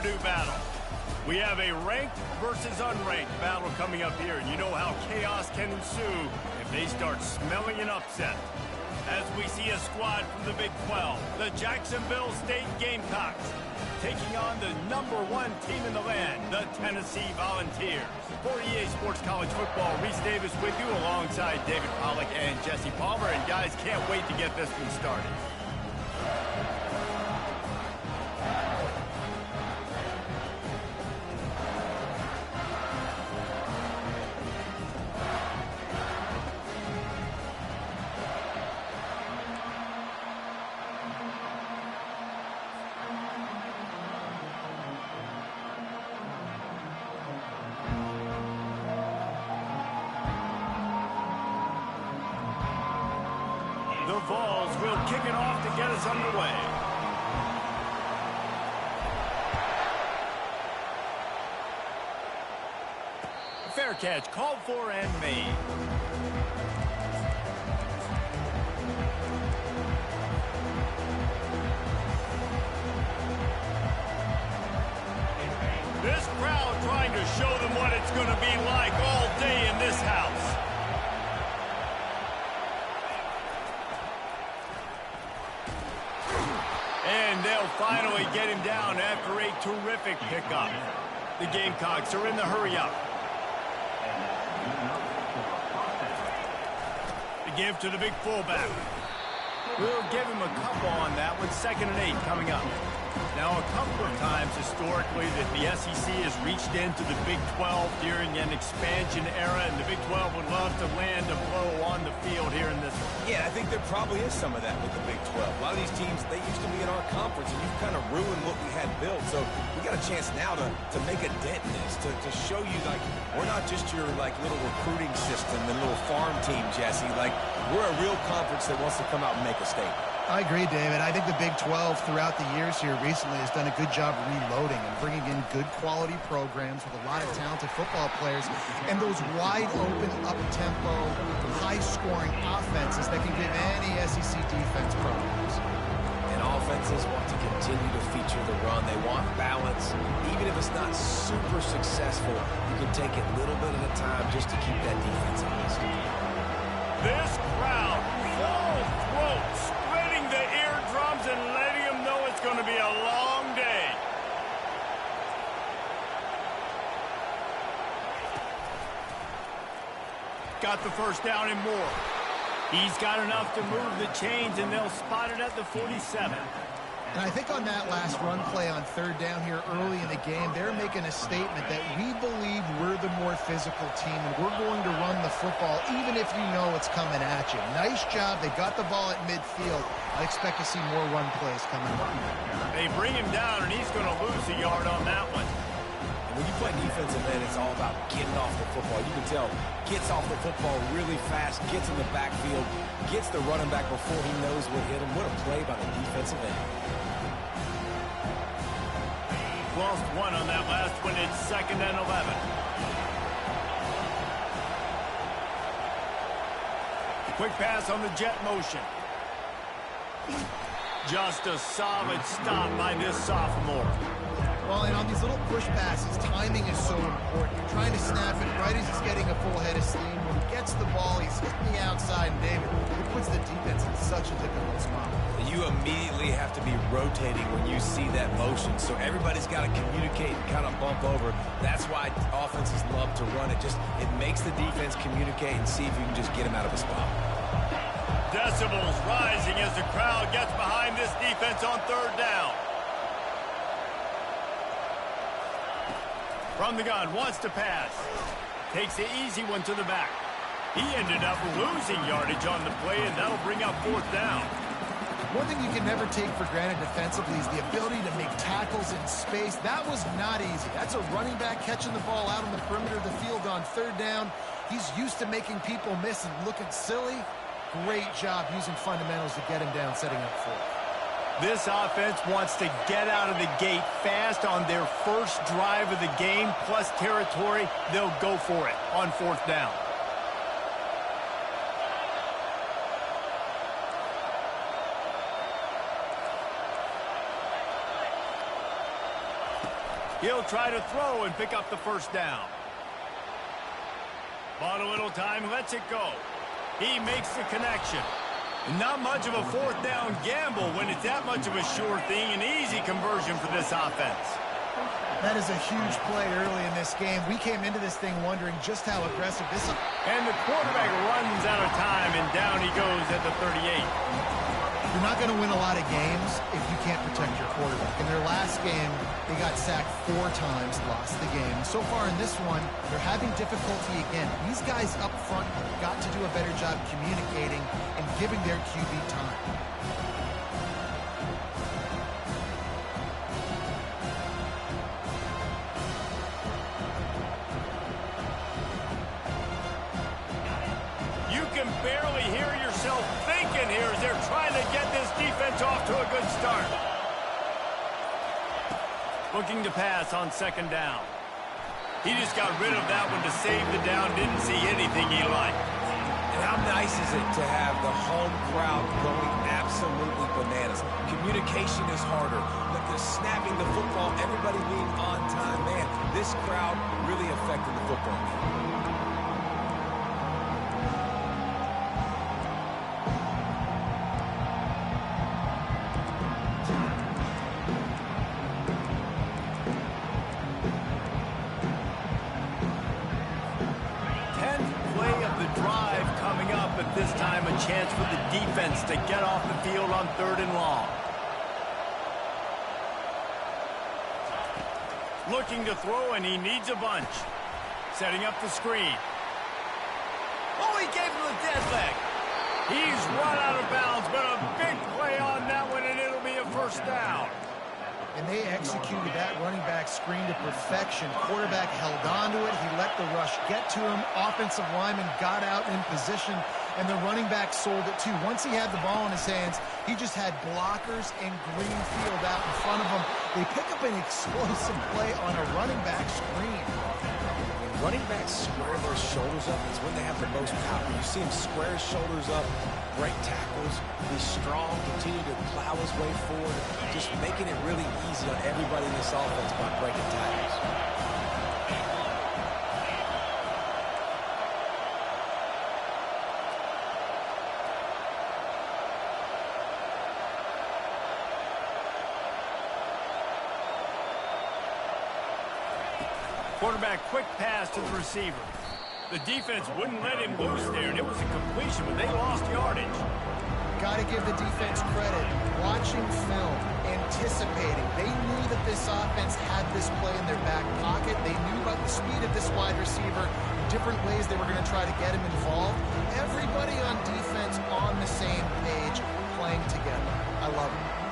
Purdue battle. We have a ranked versus unranked battle coming up here, and you know how chaos can ensue if they start smelling an upset. As we see a squad from the Big 12, the Jacksonville State Gamecocks, taking on the #1 team in the land, the Tennessee Volunteers. For EA Sports College Football, Reese Davis with you alongside David Pollack and Jesse Palmer, and guys, can't wait to get this one started. The Vols will kick it off to get us underway. Fair catch called for and made. This crowd trying to show them what it's going to be like all day in this house. And they'll finally get him down after a terrific pickup. The Gamecocks are in the hurry-up. The give to the big fullback. We'll give him a couple on that one. 2nd and 8 coming up. Now, a couple of times historically that the SEC has reached into the Big 12 during an expansion era, and the Big 12 would love to land a blow on the field here in this one. Yeah, I think there probably is some of that with the Big 12. A lot of these teams, they used to be in our conference, and you've kind of ruined what we had built. So we got a chance now to make a dent in this, to show you, like, we're not just your, like, little recruiting system and little farm team, Jesse. Like, we're a real conference that wants to come out and make a statement. I agree, David. I think the Big 12 throughout the years here recently has done a good job reloading and bringing in good quality programs with a lot of talented football players and those wide open, up-tempo, high-scoring offenses that can give any SEC defense problems. And offenses want to continue to feature the run. They want balance. Even if it's not super successful, you can take it a little bit at a time just to keep that defense honest. This crowd, full throat, spreading the eardrums and letting them know it's going to be a long day. Got the first down and more. He's got enough to move the chains, and they'll spot it at the 47. And I think on that last run play on 3rd down here early in the game, they're making a statement that we believe we're the more physical team and we're going to run the football even if you know it's coming at you. Nice job. They got the ball at midfield. I expect to see more run plays coming up. They bring him down, and he's going to lose a yard on that one. When you play defensive end, it's all about getting off the football. You can tell, gets off the football really fast, gets in the backfield, gets the running back before he knows what hit him. What a play by the defensive end. Lost one on that last one. It's 2nd and 11. Quick pass on the jet motion. Just a solid stop by this sophomore. Well, and on these little push passes, timing is so important. You're trying to snap it right as he's getting a full head of steam. When he gets the ball, he's hitting the outside, and David, it puts the defense in such a difficult spot. You immediately have to be rotating when you see that motion, so everybody's got to communicate and kind of bump over. That's why offenses love to run it. It makes the defense communicate and see if you can just get him out of a spot. Decibels rising as the crowd gets behind this defense on 3rd down. From the gun, wants to pass. Takes the easy one to the back. He ended up losing yardage on the play, and that'll bring up 4th down. One thing you can never take for granted defensively is the ability to make tackles in space. That was not easy. That's a running back catching the ball out on the perimeter of the field on 3rd down. He's used to making people miss and looking silly. Great job using fundamentals to get him down, setting up 4th. This offense wants to get out of the gate fast on their first drive of the game, plus territory. They'll go for it on 4th down. He'll try to throw and pick up the first down. Bought a little time, lets it go. He makes the connection. Not much of a fourth down gamble when it's that much of a sure thing. An easy conversion for this offense. That is a huge play early in this game. We came into this thing wondering just how aggressive this is. And the quarterback runs out of time, and down he goes at the 38. You're not going to win a lot of games if you can't protect your quarterback. In their last game, they got sacked 4 times, lost the game. So far in this one, they're having difficulty again. These guys up front have got to do a better job communicating and giving their QB time. You can barely hear yourself thinking here as they're trying to get this defense off to a good start. Looking to pass on second down. He just got rid of that one to save the down. Didn't see anything he liked. And how nice is it to have the home crowd going absolutely bananas? Communication is harder. But the snapping the football, everybody being on time. Man, this crowd really affecting the football game. This time a chance for the defense to get off the field on 3rd and long. Looking to throw, and he needs a bunch. Setting up the screen. Oh, he gave him the dead leg. He's run out of bounds, but a big play on that one, and it'll be a first down. And they executed that running back screen to perfection. Quarterback held on to it. He let the rush get to him. Offensive lineman got out in position, and the running back sold it too. Once he had the ball in his hands, he just had blockers and green field out in front of him. They pick up an explosive play on a running back screen. When running backs square their shoulders up, it's when they have the most power. You see him square his shoulders up, break tackles, be strong, continue to plow his way forward, just making it really easy on everybody in this offense by breaking tackles. Quarterback quick pass to the receiver. The defense wouldn't let him loose there, and it was a completion, but they lost yardage. Got to give the defense credit. Watching film, anticipating. They knew that this offense had this play in their back pocket. They knew about the speed of this wide receiver, different ways they were going to try to get him involved. Everybody on defense on the same page, playing together. I love it.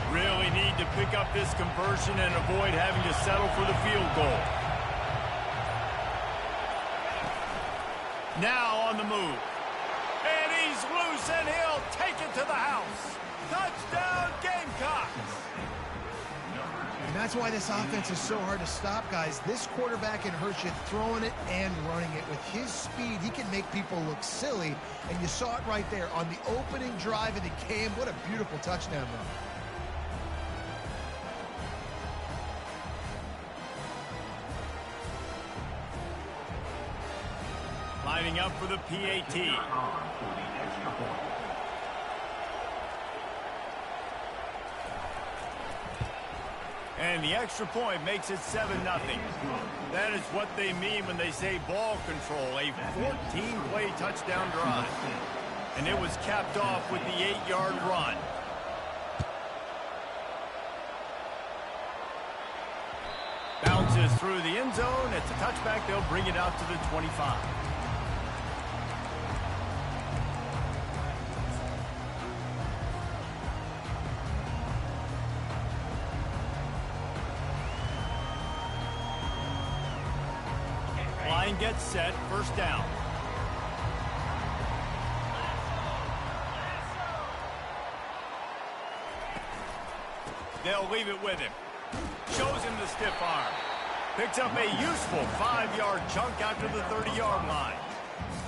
Really need to pick up this conversion and avoid having to settle for the field goal. Now on the move. And he's loose, and he'll take it to the house. Touchdown, Gamecocks! And that's why this offense is so hard to stop, guys. This quarterback can hurt you throwing it and running it. With his speed, he can make people look silly. And you saw it right there on the opening drive of the game. What a beautiful touchdown run. Lining up for the PAT. And the extra point makes it 7-0. That is what they mean when they say ball control. A 14-play touchdown drive. And it was capped off with the 8-yard run. Bounces through the end zone. It's a touchback. They'll bring it out to the 25. Line gets set, first down. They'll leave it with him. Shows him the stiff arm. Picks up a useful 5-yard chunk out to the 30-yard line.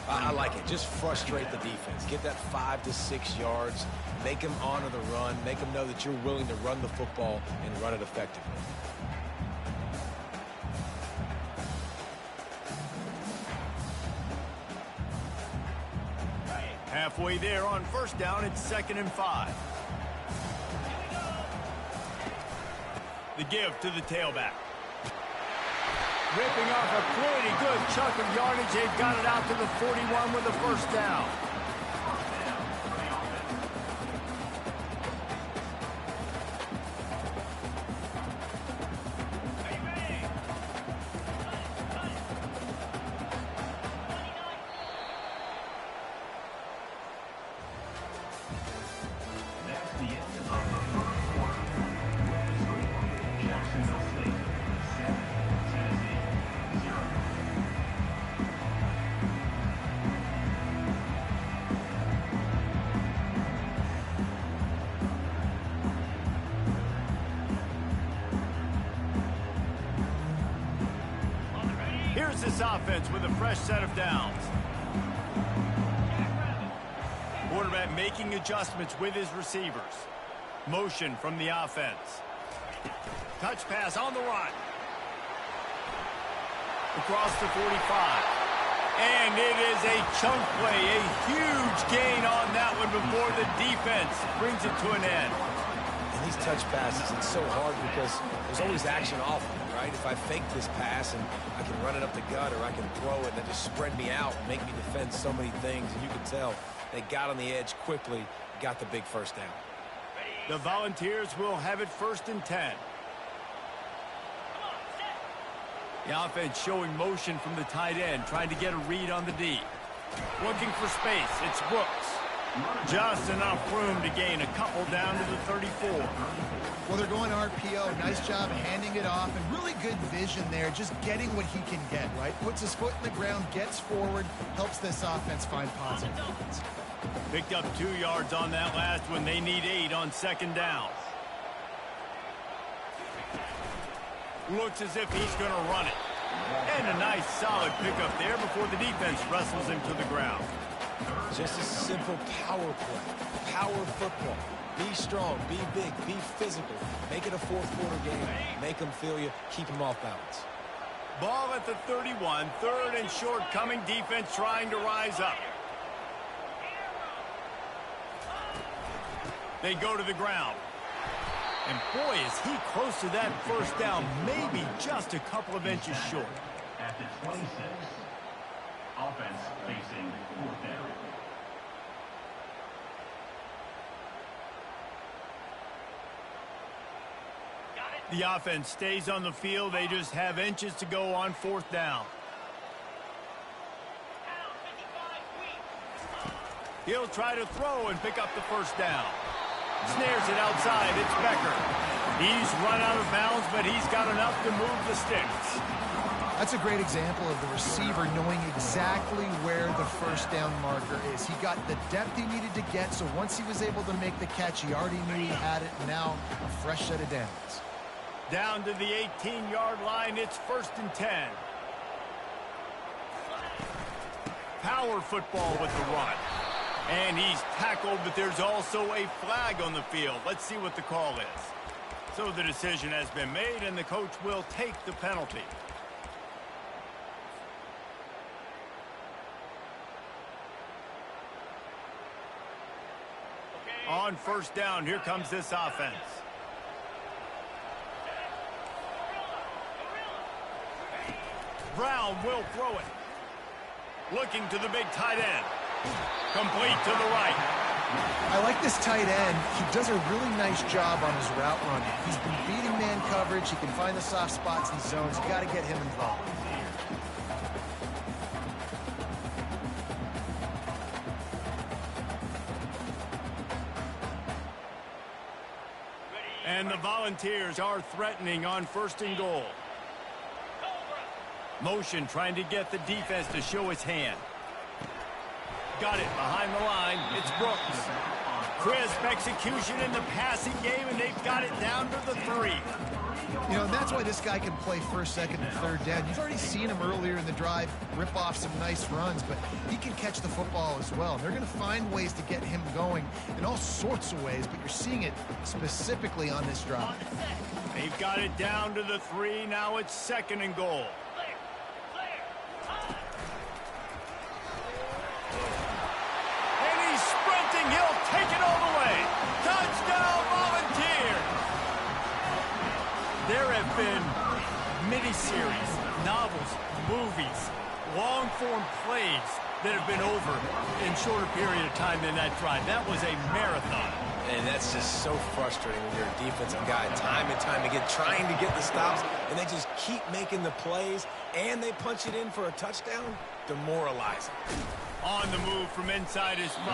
I like it. Just frustrate the defense. Get that 5 to 6 yards. Make them honor the run. Make them know that you're willing to run the football and run it effectively. Halfway there on first down, it's 2nd and 5. The give to the tailback. Ripping off a pretty good chunk of yardage. They've got it out to the 41 with a first down. Here's this offense with a fresh set of downs. Quarterback making adjustments with his receivers. Motion from the offense. Touch pass on the run. Across the 45. And it is a chunk play, a huge gain on that one before the defense brings it to an end. And these touch passes, it's so hard because there's always action off of it, right? If I fake this pass and I can run it up the gut or I can throw it and it just spread me out and make me defend so many things. And you can tell they got on the edge quickly, got the big first down. The Volunteers will have it 1st and 10. The offense showing motion from the tight end, trying to get a read on the D. Looking for space, it's Brooks. Just enough room to gain a couple down to the 34. Well, they're going RPO. Nice job handing it off, and really good vision there, just getting what he can get, right? Puts his foot in the ground, gets forward, helps this offense find positive moments. Picked up 2 yards on that last one. They need 8 on 2nd down. Looks as if he's going to run it. And a nice solid pickup there before the defense wrestles him to the ground. Just a simple power play. Power football. Be strong, be big, be physical. Make it a fourth-quarter game. Make them feel you. Keep them off balance. Ball at the 31. 3rd and short coming. Defense trying to rise up. They go to the ground. And boy, is he close to that first down. Maybe just a couple of inches short. At the 26, offense facing 4th down. The offense stays on the field. They just have inches to go on 4th down. He'll try to throw and pick up the first down. Snares it outside. It's Becker. He's run out of bounds, but he's got enough to move the sticks. That's a great example of the receiver knowing exactly where the first down marker is. He got the depth he needed to get, so once he was able to make the catch, he already knew he had it. Now a fresh set of downs. Down to the 18-yard line, it's 1st and 10. Power football with the run. And he's tackled, but there's also a flag on the field. Let's see what the call is. So the decision has been made, and the coach will take the penalty. On 1st down, here comes this offense. Brown will throw it. Looking to the big tight end. Complete to the right. I like this tight end. He does a really nice job on his route running. He's been beating man coverage. He can find the soft spots and zones. You got to get him involved. And the Volunteers are threatening on 1st and goal. Motion trying to get the defense to show his hand. Got it behind the line. It's Brooks. Crisp execution in the passing game, and they've got it down to the 3. You know, and that's why this guy can play first, second, and third down. You've already seen him earlier in the drive rip off some nice runs, but he can catch the football as well. And they're going to find ways to get him going in all sorts of ways, but you're seeing it specifically on this drive. They've got it down to the 3. Now it's 2nd and goal. And he's sprinting. He'll take it all the way. Touchdown, Volunteers! There have been miniseries, novels, movies, long-form plays that have been over in shorter period of time than that drive. That was a marathon. And that's just so frustrating when you're a defensive guy, time and time again, trying to get the stops, and they just keep making the plays, and they punch it in for a touchdown. Demoralizing. On the move from inside his 5.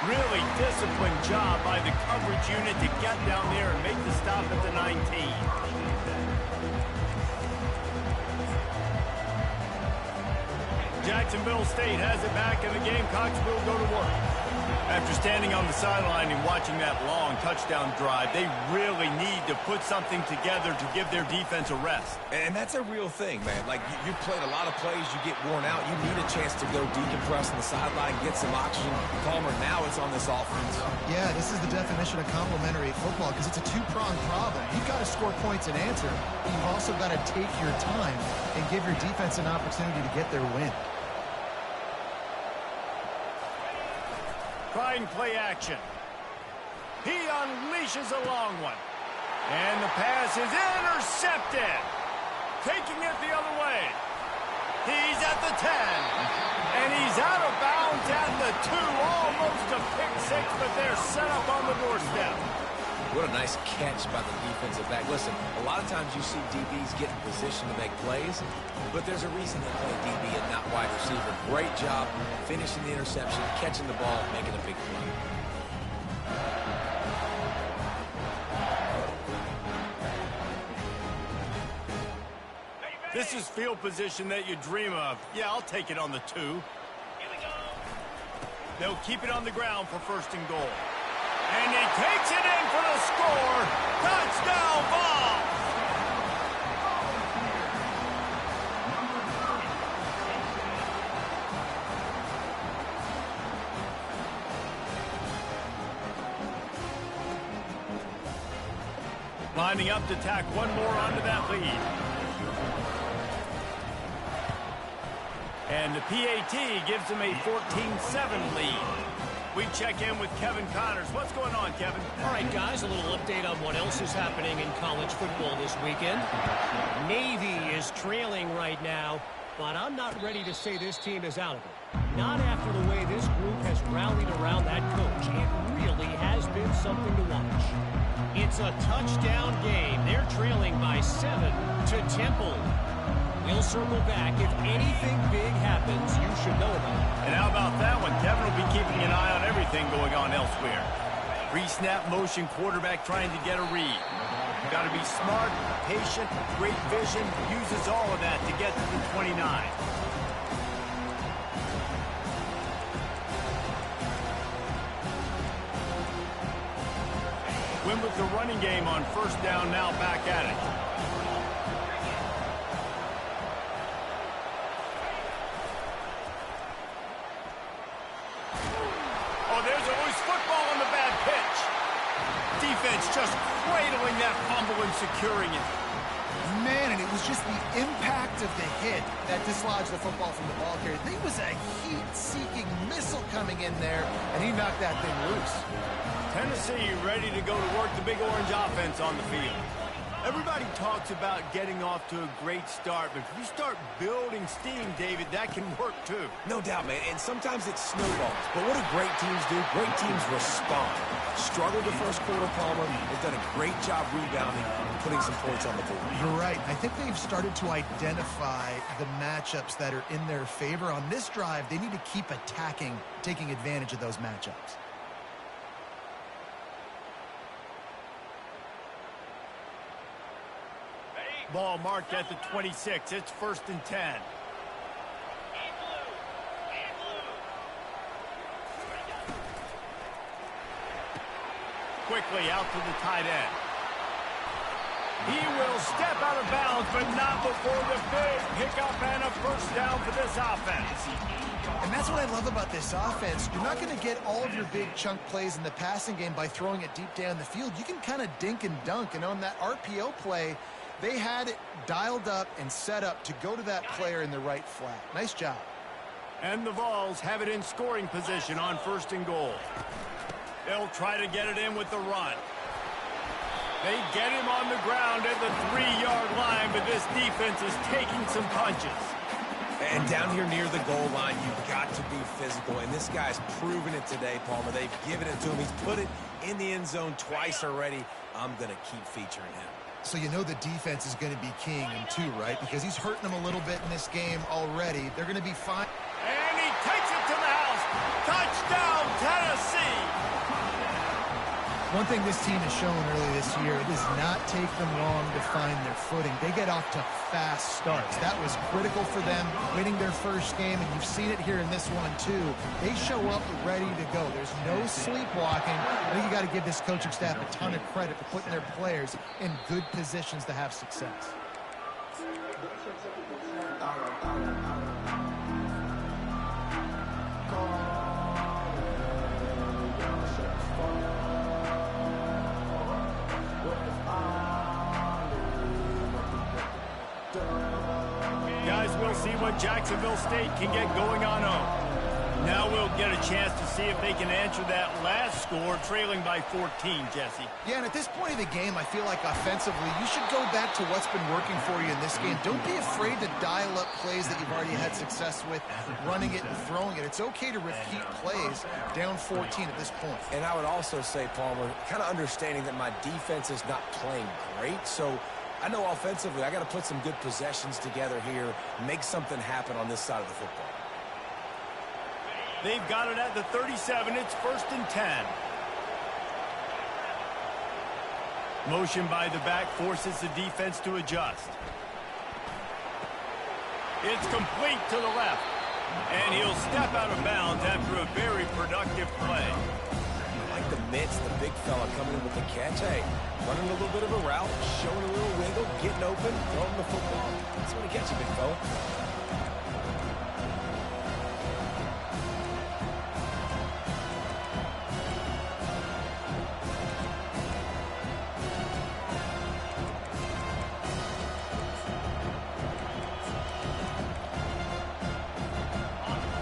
Really disciplined job by the coverage unit to get down there and make the stop at the 19. Jacksonville State has it back, and the Gamecocks will go to work. After standing on the sideline and watching that long touchdown drive, they really need to put something together to give their defense a rest. And that's a real thing, man. Like, you played a lot of plays, you get worn out. You need a chance to go decompress on the sideline, get some oxygen. Palmer, now it's on this offense. Yeah, this is the definition of complementary football because it's a two-pronged problem. You've got to score points and answer, but you've also got to take your time and give your defense an opportunity to get their win. Trying play action. He unleashes a long one. And the pass is intercepted. Taking it the other way. He's at the 10. And he's out of bounds at the 2. Almost a pick 6, but they're set up on the doorstep. What a nice catch by the defensive back. Listen, a lot of times you see DBs get in position to make plays, but there's a reason they play DB and not wide receiver. Great job finishing the interception, catching the ball, making a big play. This is field position that you dream of. Yeah, I'll take it on the 2. They'll keep it on the ground for 1st and goal. And he takes it in for the score. Touchdown, Vols! Lining up to tack one more onto that lead. And the PAT gives them a 14-7 lead. We check in with Kevin Connors. What's going on, Kevin? All right, guys, a little update on what else is happening in college football this weekend. Navy is trailing right now, but I'm not ready to say this team is out of it. Not after the way this group has rallied around that coach. It really has been something to watch. It's a touchdown game. They're trailing by 7 to Temple. We'll circle back. If anything big happens, you should know about it. And how about that one? Kevin will be keeping an eye on everything going on elsewhere. Pre-snap motion quarterback trying to get a read. Got to be smart, patient, great vision. Uses all of that to get to the 29. Win with the running game on 1st down, now back at it. Defense just cradling that fumble and securing it. Man, and it was just the impact of the hit that dislodged the football from the ball carrier. There was a heat-seeking missile coming in there, and he knocked that thing loose. Tennessee ready to go to work the Big Orange offense on the field. Everybody talks about getting off to a great start, but if you start building steam, David, that can work too. No doubt, man, and sometimes it snowballs. But what do great teams do? Great teams respond. Struggled the first quarter, Palmer. They've done a great job rebounding and putting some points on the board. You're right. I think they've started to identify the matchups that are in their favor. On this drive, they need to keep attacking, taking advantage of those matchups. Ball marked at the 26. It's 1st and 10. Quickly out to the tight end. He will step out of bounds, but not before the big pickup and a first down for this offense. And that's what I love about this offense. You're not going to get all of your big chunk plays in the passing game by throwing it deep down the field. You can kind of dink and dunk. And on that RPO play, they had it dialed up and set up to go to that player in the right flat. Nice job. And the Vols have it in scoring position on 1st and goal. They'll try to get it in with the run. They get him on the ground at the 3-yard line, but this defense is taking some punches. And down here near the goal line, you've got to be physical. And this guy's proven it today, Palmer. They've given it to him. He's put it in the end zone twice already. I'm going to keep featuring him. So you know the defense is going to be keying him too, right? Because he's hurting them a little bit in this game already. They're going to be fine. And he takes it to the house. Touchdown, Tennessee! One thing this team has shown early this year, it does not take them long to find their footing. They get off to fast starts. That was critical for them, winning their first game, and you've seen it here in this one too. They show up ready to go. There's no sleepwalking. I think you got to give this coaching staff a ton of credit for putting their players in good positions to have success. Guys, we'll see what Jacksonville State can get going on home. Now we'll get a chance to see if they can answer that last score, trailing by 14, Jesse. Yeah, and at this point of the game, I feel like offensively, you should go back to what's been working for you in this game. Don't be afraid to dial up plays that you've already had success with, running it and throwing it. It's okay to repeat plays down 14 at this point. And I would also say, Palmer, kind of understanding that my defense is not playing great, so I know offensively I got to put some good possessions together here, make something happen on this side of the football. They've got it at the 37. It's 1st and 10. Motion by the back forces the defense to adjust. It's complete to the left. And he'll step out of bounds after a very productive play. Like the mitts, the big fella coming in with the catch. Hey, running a little bit of a route, showing a little wiggle, getting open, throwing the football. That's when he catches you, big fella.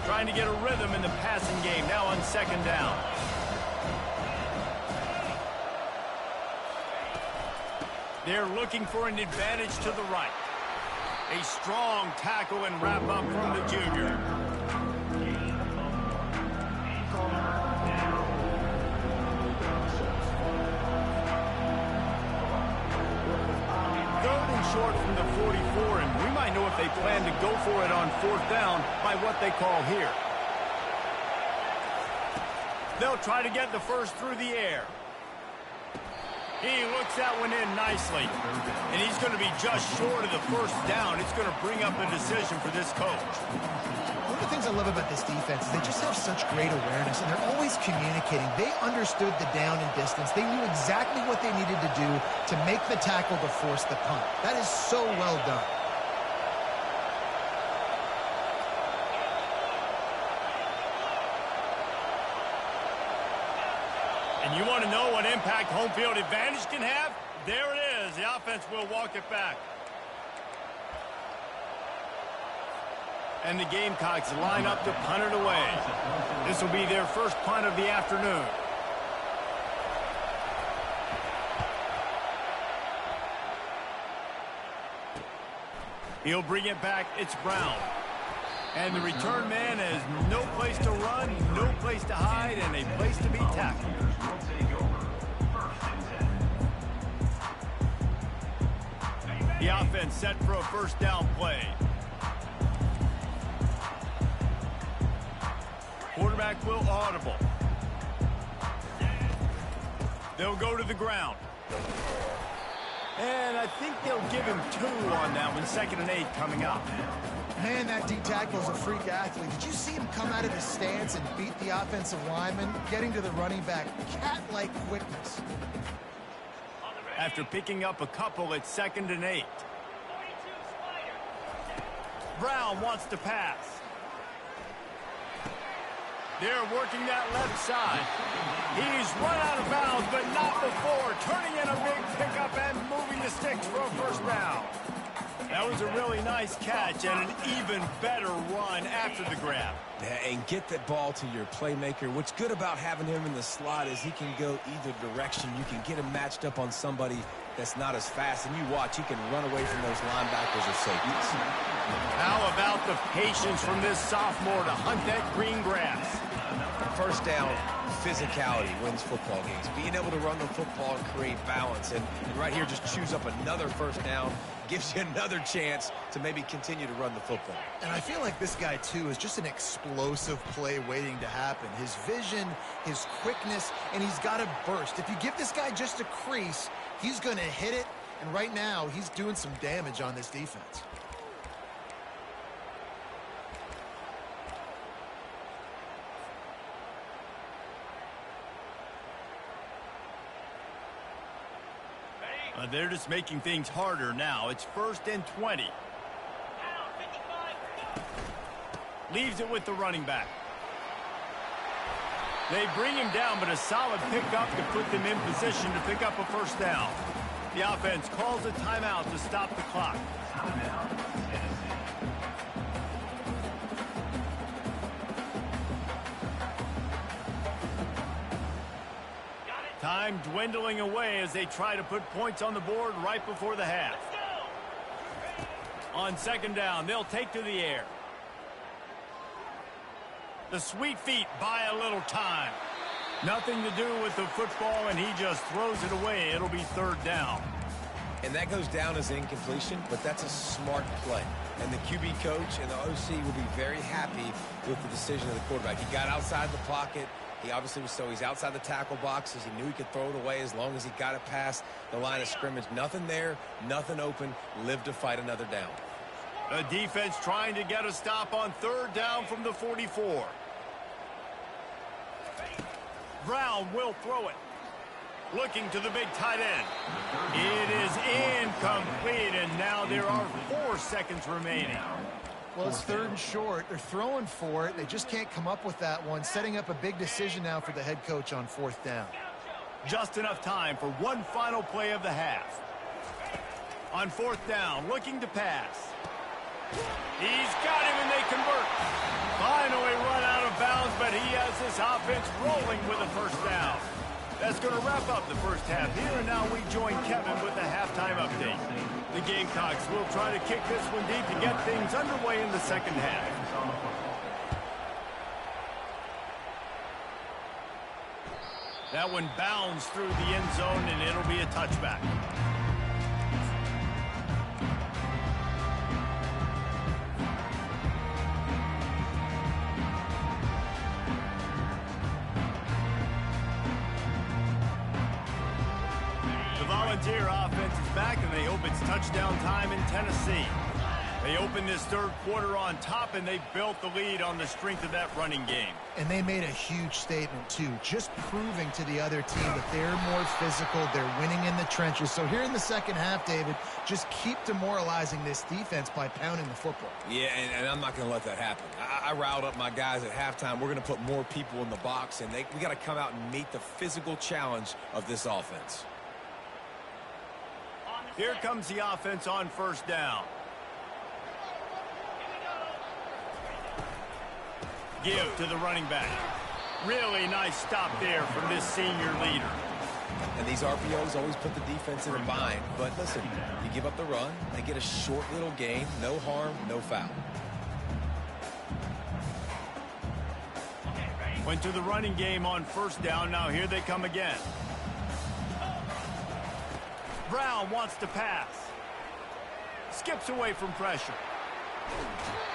Trying to get a rhythm in the passing game, now on 2nd down. They're looking for an advantage to the right. A strong tackle and wrap up from the junior. Third and short from the 44, and we might know if they plan to go for it on 4th down by what they call here. They'll try to get the first through the air. He looks that one in nicely. And he's going to be just short of the first down. It's going to bring up a decision for this coach. One of the things I love about this defense is they just have such great awareness, and they're always communicating. They understood the down and distance. They knew exactly what they needed to do to make the tackle to force the punt. That is so well done. And you want to know what impact home field advantage can have? There it is. The offense will walk it back. And the Gamecocks line up to punt it away. This will be their first punt of the afternoon. He'll bring it back. It's Brown. And the return man has no place to run, no place to hide, and a place to be tackled. The offense set for a first down play. Quarterback will audible. They'll go to the ground. And I think they'll give him 2 on that one. 2nd and 8 coming up. Man, that D-tackle is a freak athlete. Did you see him come out of his stance and beat the offensive lineman, getting to the running back? Cat-like quickness. after picking up a couple at 2nd and 8. Brown wants to pass. They're working that left side. He's run out of bounds, but not before. Turning in a big pickup and moving the sticks for a first down. That was a really nice catch and an even better run after the grab. Yeah, and get that ball to your playmaker. What's good about having him in the slot is he can go either direction. You can get him matched up on somebody that's not as fast, and you watch, he can run away from those linebackers or safeties. How about the patience from this sophomore to hunt that green grass? First down, physicality wins football games. Being able to run the football and create balance. And right here, just choose up another first down, gives you another chance to maybe continue to run the football. And I feel like this guy, too, is just an explosive play waiting to happen. His vision, his quickness, and he's got a burst. If you give this guy just a crease, he's going to hit it. And right now, he's doing some damage on this defense. They're just making things harder now. It's 1st and 20. Leaves it with the running back. They bring him down, but a solid pickup to put them in position to pick up a first down. The offense calls a timeout to stop the clock. Time dwindling away as they try to put points on the board right before the half. On 2nd down, they'll take to the air. The sweet feet buy a little time. Nothing to do with the football, and he just throws it away. It'll be 3rd down. And that goes down as incompletion, but that's a smart play. And the QB coach and the OC will be very happy with the decision of the quarterback. He got outside the pocket. He obviously was he's outside the tackle boxes. He knew he could throw it away as long as he got it past the line of scrimmage. Nothing there, nothing open. Live to fight another down. The defense trying to get a stop on 3rd down from the 44. Brown will throw it. Looking to the big tight end. It is incomplete, and now there are 4 seconds remaining. Well, it's 3rd and short. They're throwing for it. They just can't come up with that one. Setting up a big decision now for the head coach on 4th down. Just enough time for one final play of the half. On 4th down, looking to pass. He's got him, and they convert. Finally run out of bounds, but he has this offense rolling with a first down. That's going to wrap up the first half here, and now we join Kevin with the halftime update. The Gamecocks will try to kick this one deep to get things underway in the 2nd half. That one bounds through the end zone, and it'll be a touchback. Volunteer offense is back, and they hope it's touchdown time in Tennessee. They opened this 3rd quarter on top, and they built the lead on the strength of that running game. And they made a huge statement, too, just proving to the other team that they're more physical, they're winning in the trenches. So here in the 2nd half, David, just keep demoralizing this defense by pounding the football. Yeah, and I'm not going to let that happen. I riled up my guys at halftime. We're going to put more people in the box, and we got to come out and meet the physical challenge of this offense. Here comes the offense on 1st down. Give to the running back. Really nice stop there from this senior leader. And these RPOs always put the defense in a bind. But listen, you give up the run, they get a short little gain, no harm, no foul. Went to the running game on 1st down. Now here they come again. Brown wants to pass. Skips away from pressure.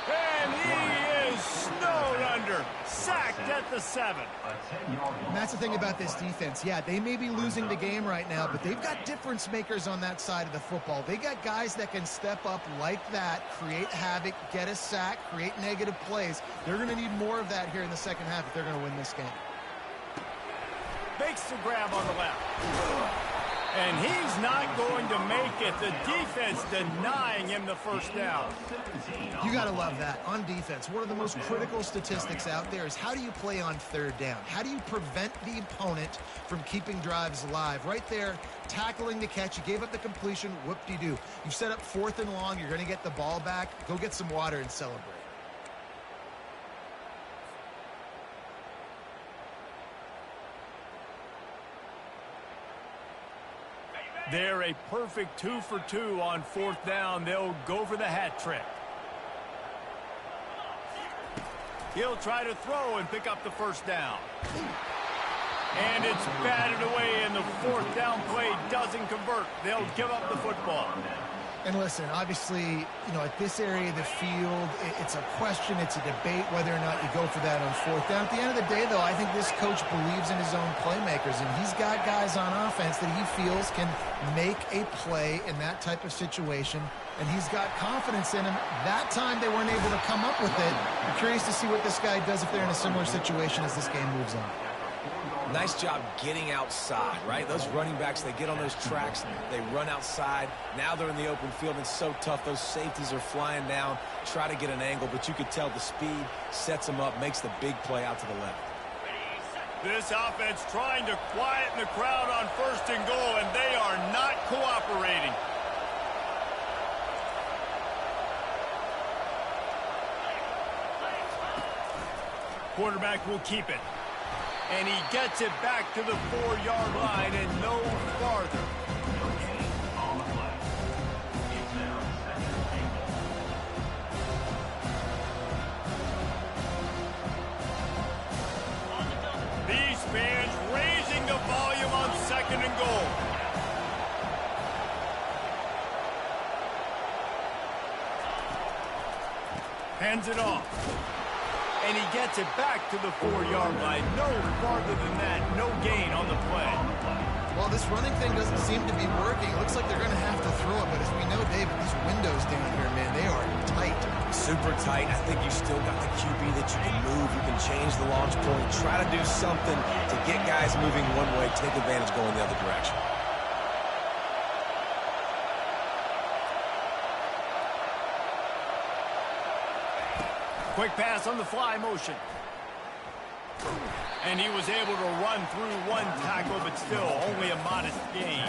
And he is snowed under. Sacked at the 7. And that's the thing about this defense. Yeah, they may be losing the game right now, but they've got difference makers on that side of the football. They got guys that can step up like that, create havoc, get a sack, create negative plays. They're going to need more of that here in the 2nd half if they're going to win this game. Makes the grab on the left. And he's not going to make it. The defense denying him the first down. You got to love that. On defense, one of the most critical statistics out there is how do you play on third down? How do you prevent the opponent from keeping drives alive? Right there, tackling the catch. You gave up the completion. Whoop-de-doo. You set up 4th and long. You're going to get the ball back. Go get some water and celebrate. They're a perfect 2 for 2 on 4th down. They'll go for the hat trick. He'll try to throw and pick up the first down. And it's batted away, and the 4th down play doesn't convert. They'll give up the football. And listen, obviously, you know, at this area of the field, it's a question, it's a debate whether or not you go for that on 4th down. At the end of the day, though, I think this coach believes in his own playmakers, and he's got guys on offense that he feels can make a play in that type of situation, and he's got confidence in him. That time they weren't able to come up with it. I'm curious to see what this guy does if they're in a similar situation as this game moves on. Nice job getting outside, right? Those running backs, they get on those tracks, they run outside. Now they're in the open field. It's so tough. Those safeties are flying down, try to get an angle, but you could tell the speed sets them up, makes the big play out to the left. This offense trying to quieten the crowd on 1st and goal, and they are not cooperating. Quarterback will keep it. And he gets it back to the 4-yard line and no farther. On the play. It's their 2nd and goal. These fans raising the volume on 2nd and goal. Hands it off. And he gets it back to the 4-yard line. No farther than that. No gain on the play. Well, this running thing doesn't seem to be working. It looks like they're going to have to throw it. But as we know, David, these windows down here, man, they are tight. Super tight. I think you still got the QB that you can move. You can change the launch point. Try to do something to get guys moving one way. Take advantage going the other direction. Quick pass on the fly motion. And he was able to run through one tackle, but still only a modest gain.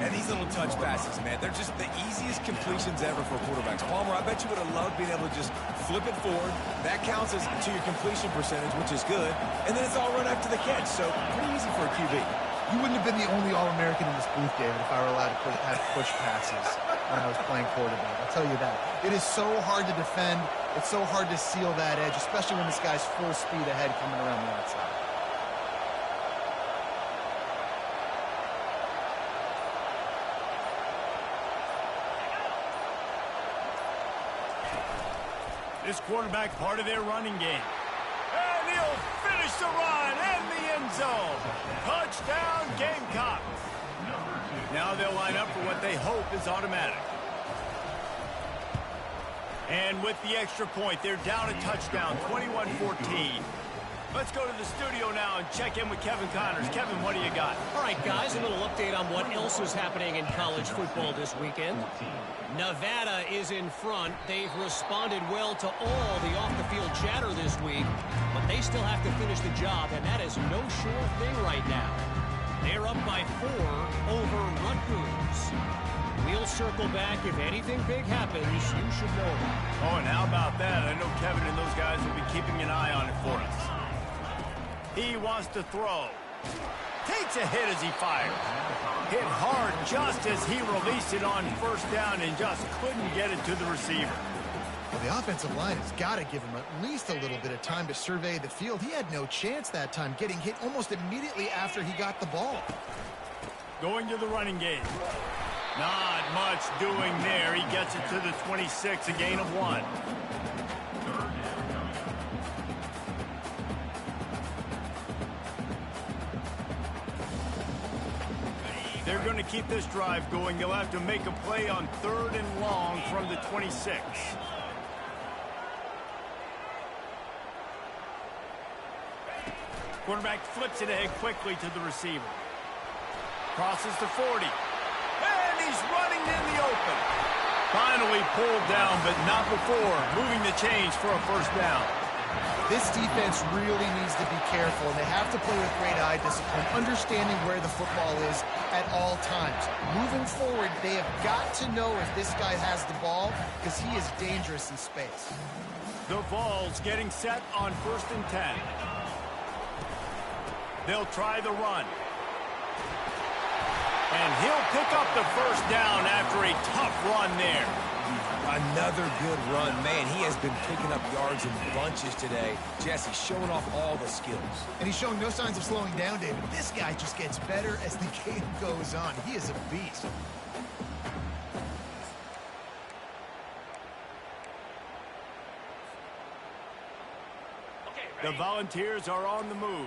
And these little touch passes, man, they're just the easiest completions ever for quarterbacks. Palmer, I bet you would have loved being able to just flip it forward. That counts as to your completion percentage, which is good. And then it's all run after the catch, so pretty easy for a QB. You wouldn't have been the only All-American in this booth, David, if I were allowed to have push passes when I was playing quarterback. I'll tell you that. It is so hard to defend. It's so hard to seal that edge, especially when this guy's full speed ahead coming around the outside. This quarterback part of their running game. And he'll finish the run and the end zone. Touchdown, Gamecocks. Now they'll line up for what they hope is automatic. And with the extra point, they're down a touchdown, 21-14. Let's go to the studio now and check in with Kevin Connors. Kevin, what do you got? All right, guys, a little update on what else is happening in college football this weekend. Nevada is in front. They've responded well to all the off-the-field chatter this week, but they still have to finish the job, and that is no sure thing right now. They're up by 4 over Rutgers. We'll circle back. If anything big happens, you should know. Oh, and how about that? I know Kevin and those guys will be keeping an eye on it for us. He wants to throw. Takes a hit as he fires. Hit hard just as he released it on 1st down and just couldn't get it to the receiver. Well, the offensive line has got to give him at least a little bit of time to survey the field. He had no chance that time, getting hit almost immediately after he got the ball. Going to the running game. Not much doing there. He gets it to the 26, a gain of 1. They're going to keep this drive going. They'll have to make a play on 3rd and long from the 26. Quarterback flips it ahead quickly to the receiver. Crosses the 40. And he's running in the open. Finally pulled down, but not before moving the chains for a first down. This defense really needs to be careful, and they have to play with great eye discipline, understanding where the football is at all times. Moving forward, they have got to know if this guy has the ball, because he is dangerous in space. The Vols getting set on 1st and 10. They'll try the run. And he'll pick up the first down after a tough run there. Another good run. Man, he has been picking up yards in bunches today. Jesse showing off all the skills. And he's showing no signs of slowing down, David. This guy just gets better as the game goes on. He is a beast. The Volunteers are on the move.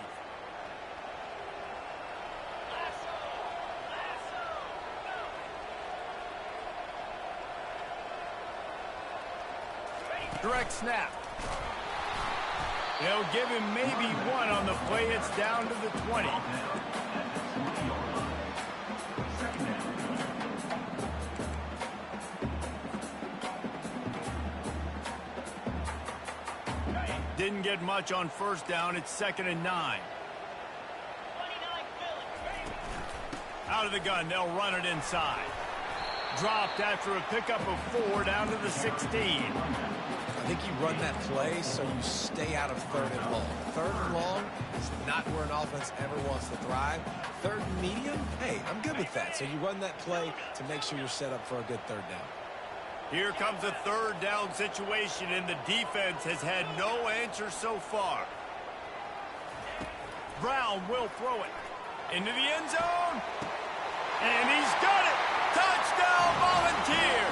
Direct snap. They'll give him maybe one on the play. It's down to the 20. Didn't get much on first down. It's 2nd and 9. Out of the gun. They'll run it inside. Dropped after a pickup of 4 down to the 16. I think you run that play so you stay out of 3rd and long. 3rd and long is not where an offense ever wants to thrive. 3rd and medium, hey, I'm good with that. So you run that play to make sure you're set up for a good 3rd down. Here comes a 3rd down situation, and the defense has had no answer so far. Brown will throw it into the end zone. And he's got it. Touchdown, Volunteers.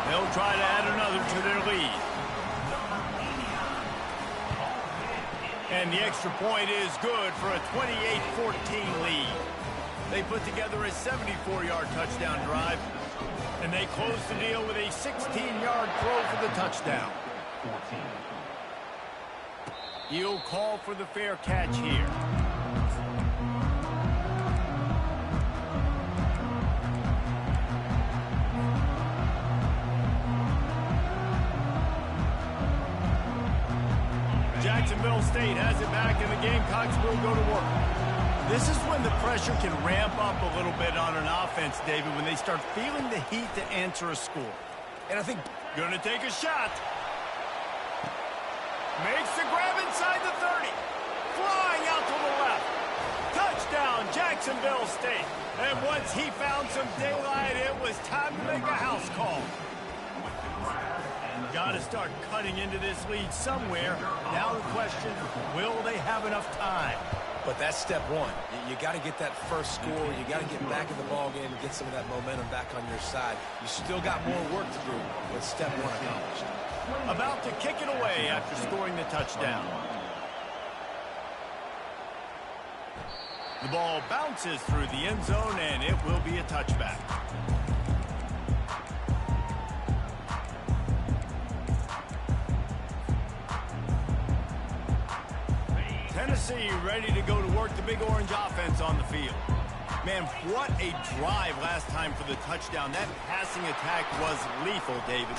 They'll try to add another to their lead. And the extra point is good for a 28-14 lead. They put together a 74-yard touchdown drive, and they close the deal with a 16-yard throw for the touchdown. He'll call for the fair catch here. Jacksonville State has it back, and the Gamecocks will go to work. This is when the pressure can ramp up a little bit on an offense, David, when they start feeling the heat to answer a score. And I think... Gonna take a shot. Makes the grab inside the 30. Flying out to the left. Touchdown, Jacksonville State. And once he found some daylight, it was time to make a house call. Got to start cutting into this lead somewhere. Now the question, will they have enough time? But that's step one. You got to get that first score. You got to get back in the ballgame and get some of that momentum back on your side. You still got more work to do, but step one accomplished. About to kick it away after scoring the touchdown. The ball bounces through the end zone, and it will be a touchback. Tennessee ready to go to work the Big Orange offense on the field. Man, what a drive last time for the touchdown. That passing attack was lethal, David.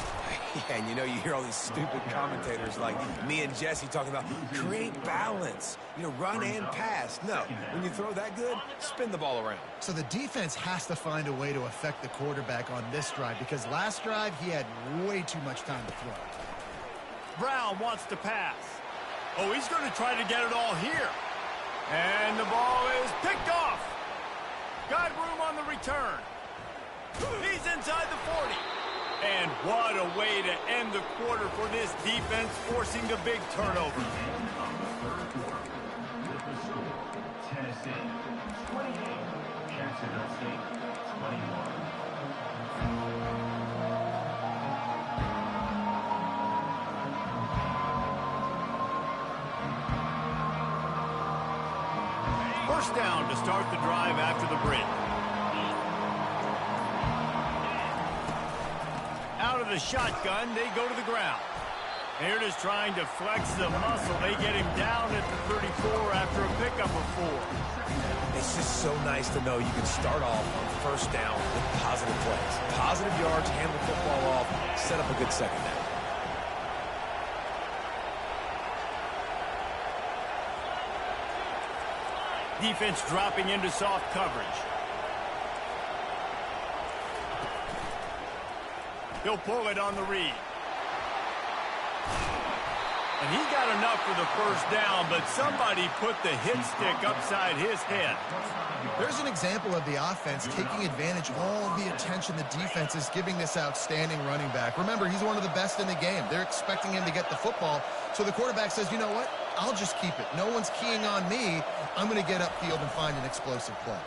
Yeah, and you know, you hear all these stupid commentators like me and Jesse talking about create balance, run and pass. No, when you throw that good, spin the ball around. So the defense has to find a way to affect the quarterback on this drive, because last drive he had way too much time to throw. Brown wants to pass. Oh, he's going to try to get it all here. And the ball is picked off. Got room on the return. He's inside the 40. And what a way to end the quarter for this defense, forcing the big turnover. Tennessee 28, Jacksonville State 21. First down to start the drive after the bridge. Out of the shotgun, they go to the ground. They're just trying to flex the muscle. They get him down at the 34 after a pickup of 4. It's just so nice to know you can start off on first down with positive plays. Positive yards, hand the football off, set up a good second down. Defense dropping into soft coverage. He'll pull it on the read. And he got enough for the first down, but somebody put the hit stick upside his head. There's an example of the offense taking advantage of all the attention the defense is giving this outstanding running back. Remember, he's one of the best in the game. They're expecting him to get the football. So the quarterback says, you know what? I'll just keep it. No one's keying on me. I'm going to get upfield and find an explosive play.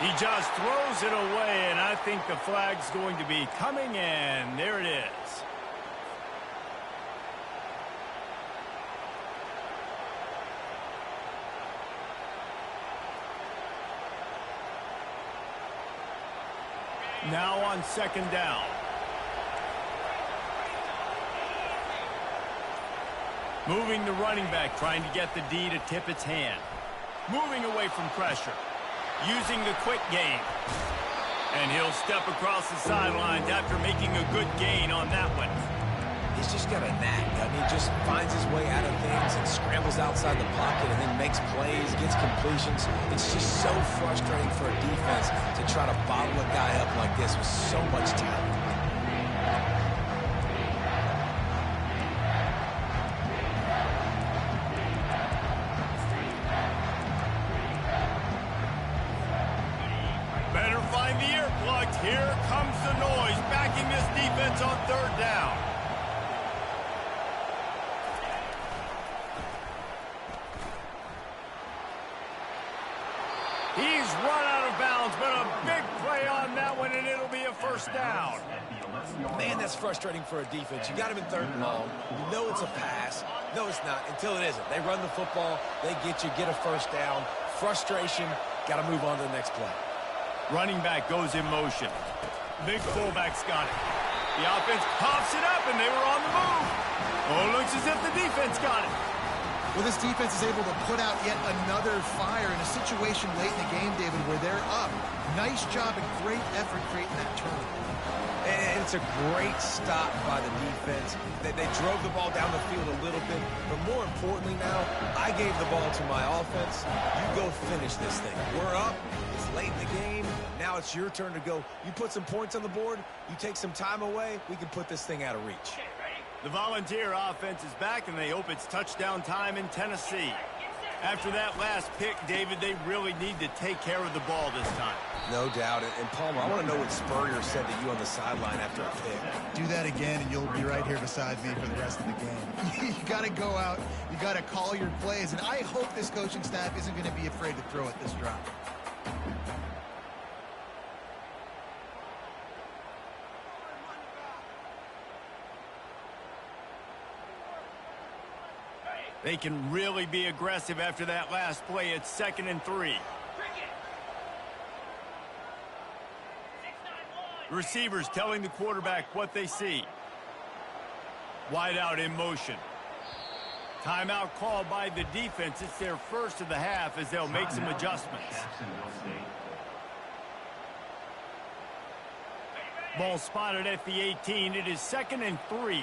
He just throws it away, and I think the flag's going to be coming in. There it is. Now on second down. Moving the running back, trying to get the D to tip its hand. Moving away from pressure. Using the quick game. And he'll step across the sidelines after making a good gain on that one. He's just got a knack. I mean, he just finds his way out of things and scrambles outside the pocket and then makes plays, gets completions. It's just so frustrating for a defense to try to bottle a guy up like this with so much talent. Here comes the noise, backing this defense on third down. He's run out of bounds, but a big play on that one, and it'll be a first down. Man, that's frustrating for a defense. You got him in third and long. You know it's a pass. No, it's not, until it isn't. They run the football, they get you, get a first down. Frustration, got to move on to the next play. Running back goes in motion. Big fullback's got it. The offense pops it up, and they were on the move. Oh, looks as if the defense got it. Well, this defense is able to put out yet another fire in a situation late in the game, David, where they're up. Nice job and great effort creating that turnover. And it's a great stop by the defense. They drove the ball down the field a little bit, but more importantly now, I gave the ball to my offense. You go finish this thing. We're up. It's late in the game. Now it's your turn to go. You put some points on the board. You take some time away. We can put this thing out of reach. The Volunteer offense is back, and they hope it's touchdown time in Tennessee. After that last pick, David, they really need to take care of the ball this time. No doubt. And Palmer, I want to know what Spurrier said to you on the sideline after a pick. Do that again, and you'll be right here beside me for the rest of the game. You got to go out. You got to call your plays. And I hope this coaching staff isn't going to be afraid to throw at this drive. They can really be aggressive after that last play. It's 2nd and 3. Receivers telling the quarterback what they see. Wide out in motion. Timeout called by the defense. It's their first of the half as they'll make some adjustments. Ball spotted at the 18. It is 2nd and 3.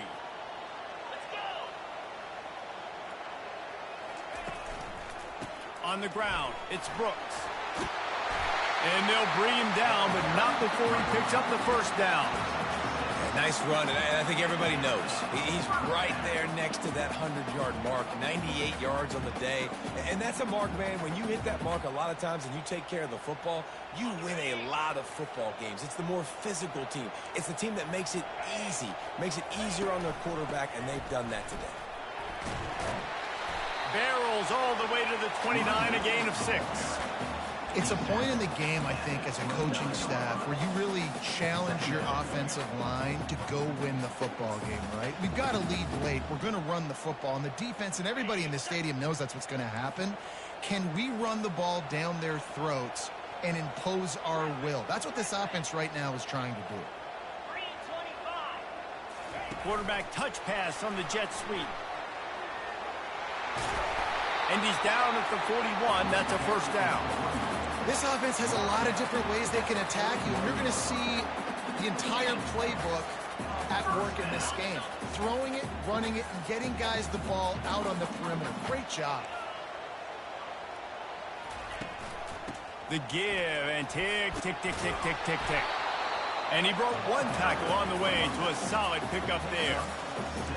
On the ground, it's Brooks. And they'll bring him down, but not before he picks up the first down. Nice run, and I think everybody knows. He's right there next to that 100-yard mark, 98 yards on the day. And that's a mark, man. When you hit that mark a lot of times and you take care of the football, you win a lot of football games. It's the more physical team. It's the team that makes it easy, makes it easier on their quarterback, and they've done that today. Barrels all the way to the 29, a gain of 6. It's a point in the game, I think, as a coaching staff where you really challenge your offensive line to go win the football game, right? We've got to lead late. We're going to run the football. And the defense and everybody in the stadium knows that's what's going to happen. Can we run the ball down their throats and impose our will? That's what this offense right now is trying to do. Quarterback touch pass on the jet sweep. And he's down at the 41. That's a first down. This offense has a lot of different ways they can attack you, and you're going to see the entire playbook at work in this game. Throwing it, running it, and getting guys the ball out on the perimeter. Great job. The give, and tick, tick, tick, tick, tick, tick, tick. And he broke one tackle on the way to a solid pickup there.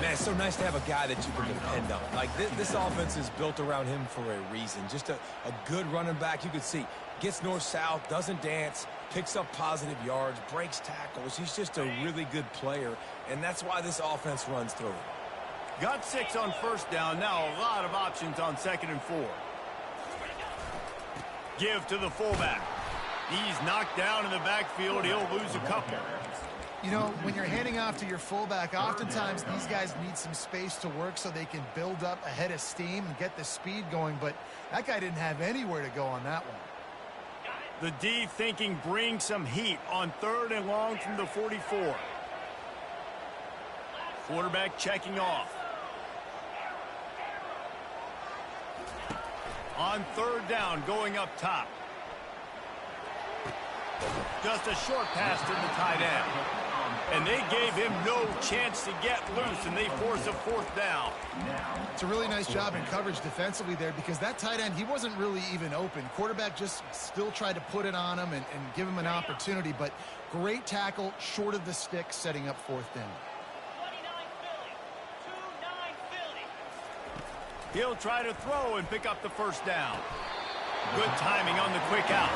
Man, it's so nice to have a guy that you can depend on. Like, this offense is built around him for a reason. Just a good running back. You can see, gets north-south, doesn't dance, picks up positive yards, breaks tackles. He's just a really good player, and that's why this offense runs through him. Got 6 on first down. Now a lot of options on 2nd and 4. Give to the fullback. He's knocked down in the backfield. He'll lose a couple. You know, when you're handing off to your fullback, oftentimes these guys need some space to work so they can build up a head of steam and get the speed going, but that guy didn't have anywhere to go on that one. The D thinking bring some heat on 3rd and long from the 44. Quarterback checking off. On 3rd down, going up top. Just a short pass to the tight end. And they gave him no chance to get loose, and they force a 4th down. It's a really nice job in coverage defensively there, because that tight end, he wasn't really even open. Quarterback just still tried to put it on him and give him an opportunity, but great tackle short of the stick, setting up 4th down. He'll try to throw and pick up the first down. Good timing on the quick out.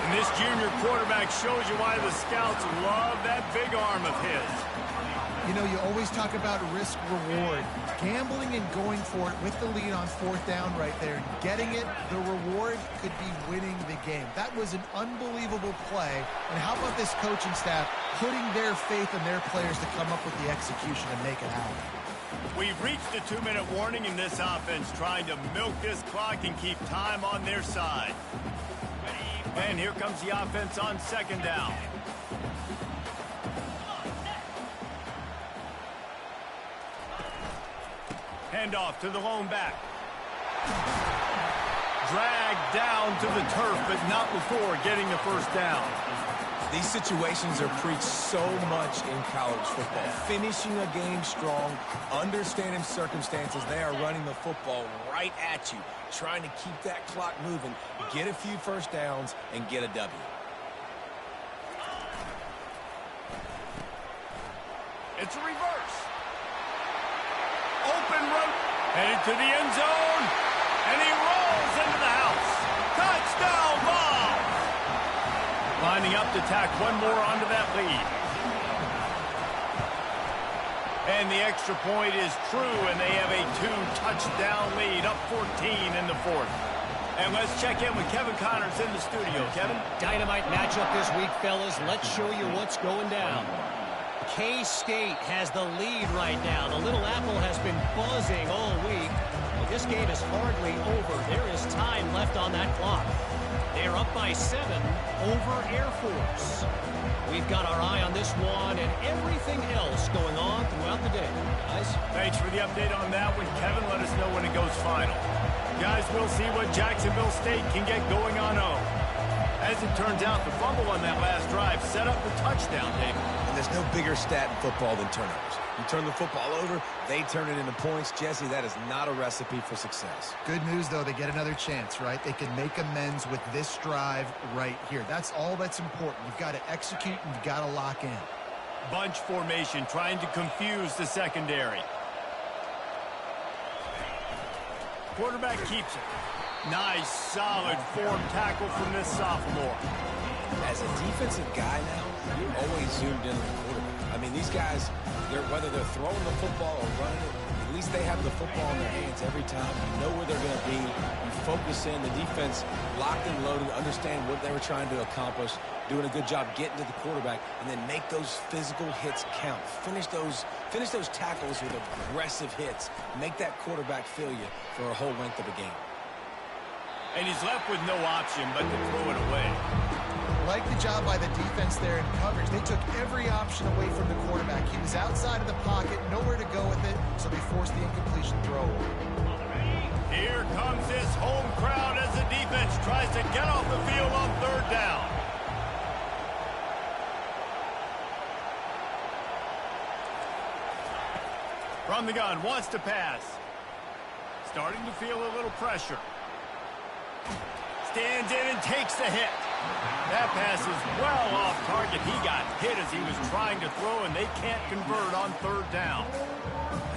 And this junior quarterback shows you why the scouts love that big arm of his. You know, you always talk about risk-reward. Gambling and going for it with the lead on 4th down right there. Getting it, the reward could be winning the game. That was an unbelievable play. And how about this coaching staff putting their faith in their players to come up with the execution and make it happen? We've reached the 2-minute warning in this offense, trying to milk this clock and keep time on their side. And here comes the offense on 2nd down. Handoff to the lone back. Dragged down to the turf, but not before getting the first down. These situations are preached so much in college football. Finishing a game strong, understanding circumstances. They are running the football right at you, trying to keep that clock moving, get a few first downs, and get a W. It's a reverse. Open run, headed to the end zone, and he rolls into the house. Touchdown ball! Lining up to tack one more onto that lead. And the extra point is true, and they have a 2-touchdown lead, up 14 in the 4th. And let's check in with Kevin Connors in the studio. Kevin? Dynamite matchup this week, fellas. Let's show you what's going down. K-State has the lead right now. The Little Apple has been buzzing all week. Well, this game is hardly over. There is time left on that clock. They are up by 7 over Air Force. We've got our eye on this one and everything else going on throughout the day. Guys? Thanks for the update on that one, Kevin. Let us know when it goes final. Guys, we'll see what Jacksonville State can get going on home. As it turns out, the fumble on that last drive set up the touchdown, David. And there's no bigger stat in football than turnovers. You turn the football over, they turn it into points. Jesse, that is not a recipe for success. Good news, though, they get another chance, right? They can make amends with this drive right here. That's all that's important. You've got to execute and you've got to lock in. Bunch formation, trying to confuse the secondary. Quarterback keeps it. Nice, solid form tackle from this sophomore. As a defensive guy now, you're always zoomed in on the quarterback. I mean, these guys, whether they're throwing the football or running it, at least they have the football in their hands every time. You know where they're going to be. You focus in. The defense locked and loaded, understand what they were trying to accomplish, doing a good job getting to the quarterback, and then make those physical hits count. Finish those tackles with aggressive hits. Make that quarterback feel you for a whole length of a game. And he's left with no option but to throw it away. Like the job by the defense there in coverage. They took every option away from the quarterback. He was outside of the pocket, nowhere to go with it, so they forced the incompletion throw. Here comes this home crowd as the defense tries to get off the field on third down. From the gun, wants to pass. Starting to feel a little pressure. Stands in and takes the hit. That pass is well off target. He got hit as he was trying to throw, and they can't convert on third down.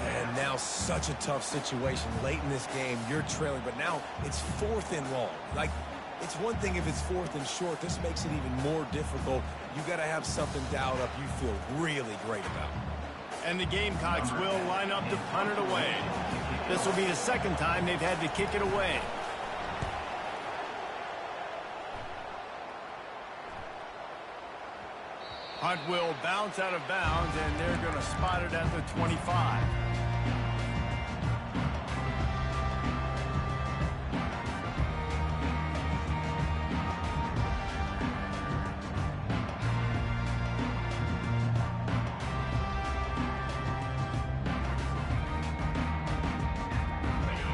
And now such a tough situation. Late in this game, you're trailing, but now it's 4th and long. Like, it's one thing if it's 4th and short. This makes it even more difficult. You got to have something dialed up you feel really great about. And the Gamecocks will line up to punt it away. This will be the second time they've had to kick it away. Hunt will bounce out of bounds, and they're going to spot it at the 25.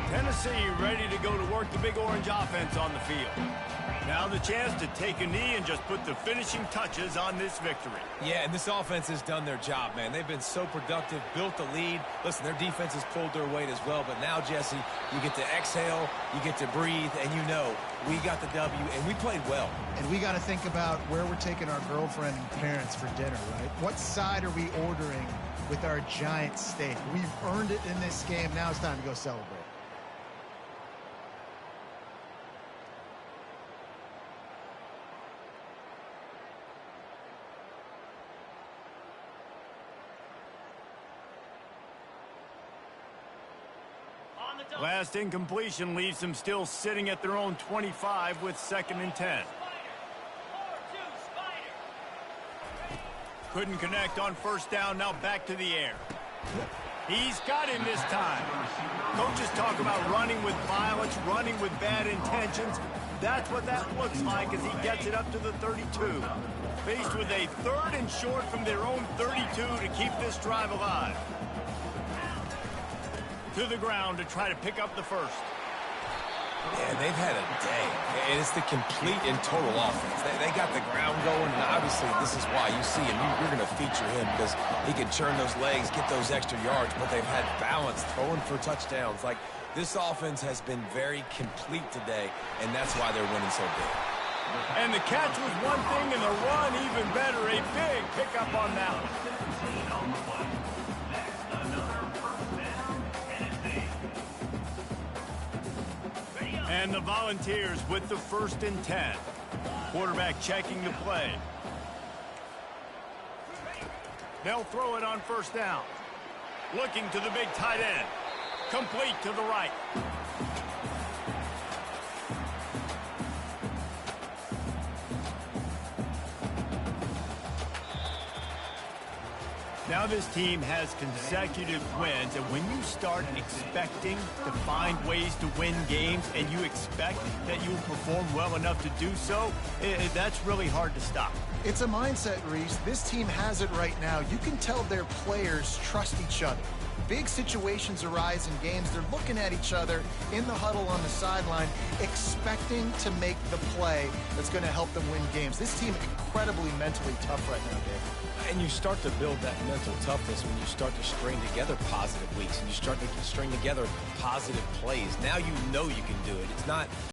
Tennessee ready to go to work the Big Orange offense on the field. Now the chance to take a knee and just put the finishing touches on this victory. Yeah, and this offense has done their job, man. They've been so productive, built the lead. Listen, their defense has pulled their weight as well. But now, Jesse, you get to exhale, you get to breathe, and you know we got the W, and we played well. And we got to think about where we're taking our girlfriend and parents for dinner, right? What side are we ordering with our giant steak? We've earned it in this game. Now it's time to go celebrate. Last incompletion leaves them still sitting at their own 25 with 2nd and 10. Couldn't connect on first down, now back to the air. He's got him this time. Coaches talk about running with violence, running with bad intentions. That's what that looks like as he gets it up to the 32. Faced with a 3rd and short from their own 32 to keep this drive alive. To the ground to try to pick up the first. Yeah, they've had a day. And it's the complete and total offense. They got the ground going, and obviously this is why you see him. You're going to feature him because he can churn those legs, get those extra yards, but they've had balance, throwing for touchdowns. Like, this offense has been very complete today, and that's why they're winning so big. And the catch was one thing, and the run even better. A big pickup on that one. And the Volunteers with the 1st and 10. Quarterback checking the play. They'll throw it on first down. Looking to the big tight end. Complete to the right. Now this team has consecutive wins, and when you start expecting to find ways to win games and you expect that you'll perform well enough to do so, that's really hard to stop. It's a mindset, Reese. This team has it right now. You can tell their players trust each other. Big situations arise in games. They're looking at each other in the huddle on the sideline, expecting to make the play that's going to help them win games. This team incredibly mentally tough right now, Dave. And you start to build that mental toughness when you start to string together positive weeks and you string together positive plays. Now you know you can do it. It's not